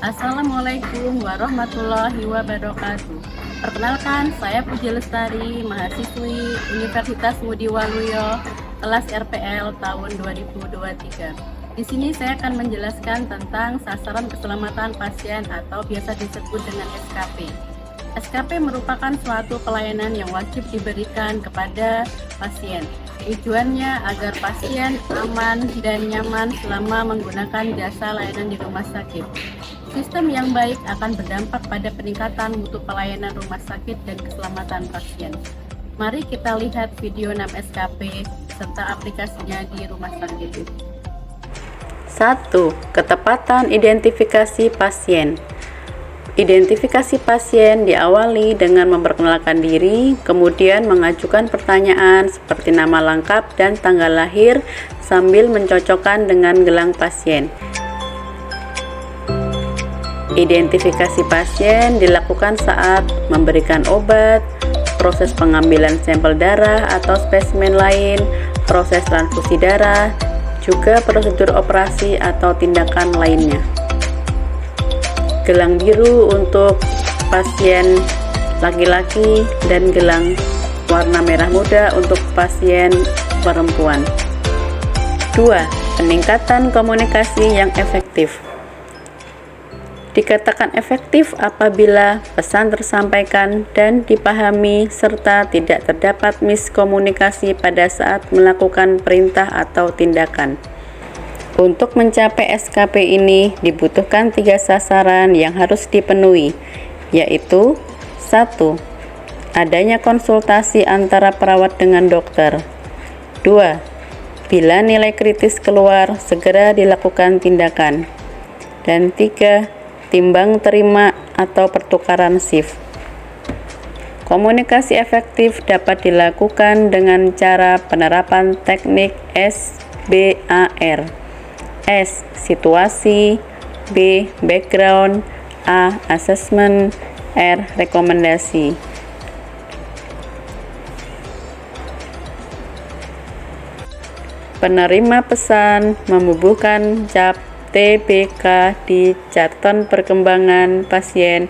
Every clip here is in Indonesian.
Assalamualaikum warahmatullahi wabarakatuh. Perkenalkan, saya Puji Lestari, mahasiswi Universitas Ngudi Waluyo, kelas RPL tahun 2023. Di sini saya akan menjelaskan tentang sasaran keselamatan pasien atau biasa disebut dengan SKP. SKP merupakan suatu pelayanan yang wajib diberikan kepada pasien. Tujuannya agar pasien aman dan nyaman selama menggunakan jasa layanan di rumah sakit. Sistem yang baik akan berdampak pada peningkatan mutu pelayanan rumah sakit dan keselamatan pasien. Mari kita lihat video 6 SKP serta aplikasinya di rumah sakit. 1. Ketepatan identifikasi pasien. Identifikasi pasien diawali dengan memperkenalkan diri, kemudian mengajukan pertanyaan seperti nama lengkap dan tanggal lahir sambil mencocokkan dengan gelang pasien. Identifikasi pasien dilakukan saat memberikan obat, proses pengambilan sampel darah atau spesimen lain, proses transfusi darah, juga prosedur operasi atau tindakan lainnya. Gelang biru untuk pasien laki-laki dan gelang warna merah muda untuk pasien perempuan. 2. Peningkatan komunikasi yang efektif. Dikatakan efektif apabila pesan tersampaikan dan dipahami serta tidak terdapat miskomunikasi pada saat melakukan perintah atau tindakan. Untuk mencapai SKP ini dibutuhkan 3 sasaran yang harus dipenuhi, yaitu 1. Adanya konsultasi antara perawat dengan dokter. 2. Bila nilai kritis keluar, segera dilakukan tindakan. Dan 3. Timbang terima atau pertukaran shift. Komunikasi efektif dapat dilakukan dengan cara penerapan teknik SBAR. S. Situasi, B. Background, A. Assessment, R. Rekomendasi. Penerima pesan membubuhkan cap TBK di catatan perkembangan pasien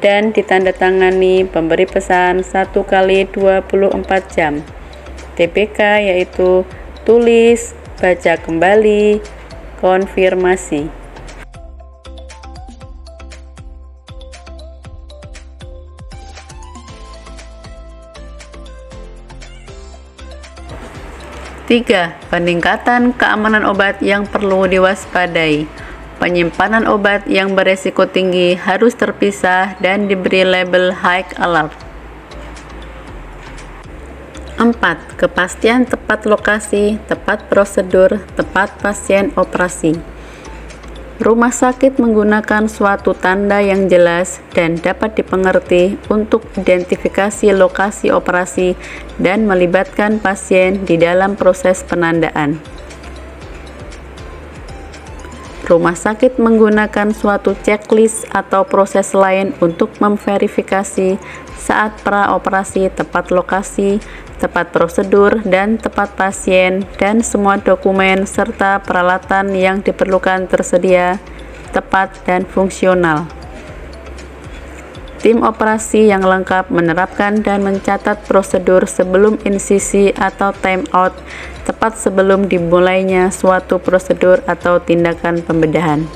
dan ditandatangani pemberi pesan 1 kali 24 jam. TBK yaitu tulis, baca kembali, konfirmasi. Tiga, peningkatan keamanan obat yang perlu diwaspadai. Penyimpanan obat yang beresiko tinggi harus terpisah dan diberi label high alert. 4. Kepastian tepat lokasi, tepat prosedur, tepat pasien operasi. Rumah sakit menggunakan suatu tanda yang jelas dan dapat dipengerti untuk identifikasi lokasi operasi dan melibatkan pasien di dalam proses penandaan. Rumah sakit menggunakan suatu checklist atau proses lain untuk memverifikasi saat praoperasi tepat lokasi, tepat prosedur, dan tepat pasien, dan semua dokumen serta peralatan yang diperlukan tersedia, tepat, dan fungsional. Tim operasi yang lengkap menerapkan dan mencatat prosedur sebelum insisi atau time out, tepat sebelum dimulainya suatu prosedur atau tindakan pembedahan.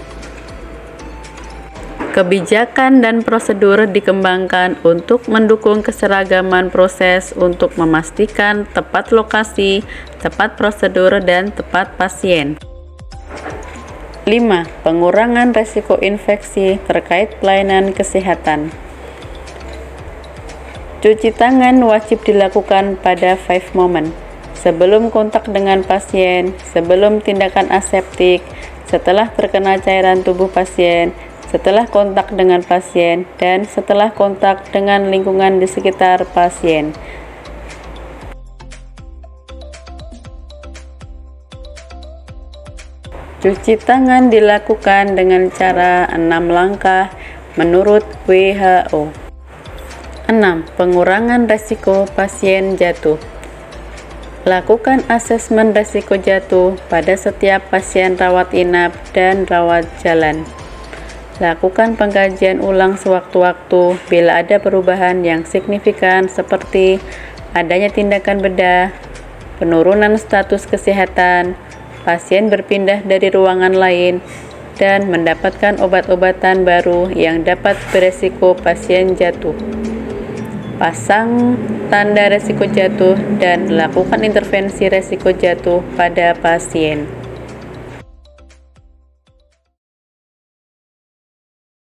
Kebijakan dan prosedur dikembangkan untuk mendukung keseragaman proses untuk memastikan tepat lokasi, tepat prosedur, dan tepat pasien. 5. Pengurangan resiko infeksi terkait pelayanan kesehatan. Cuci tangan wajib dilakukan pada 5 moment. Sebelum kontak dengan pasien, sebelum tindakan aseptik, setelah terkena cairan tubuh pasien, setelah kontak dengan pasien, dan setelah kontak dengan lingkungan di sekitar pasien. Cuci tangan dilakukan dengan cara 6 langkah menurut WHO. 6. Pengurangan resiko pasien jatuh. Lakukan asesmen risiko jatuh pada setiap pasien rawat inap dan rawat jalan. Lakukan pengkajian ulang sewaktu-waktu bila ada perubahan yang signifikan seperti adanya tindakan bedah, penurunan status kesehatan, pasien berpindah dari ruangan lain, dan mendapatkan obat-obatan baru yang dapat beresiko pasien jatuh. Pasang tanda resiko jatuh dan lakukan intervensi resiko jatuh pada pasien.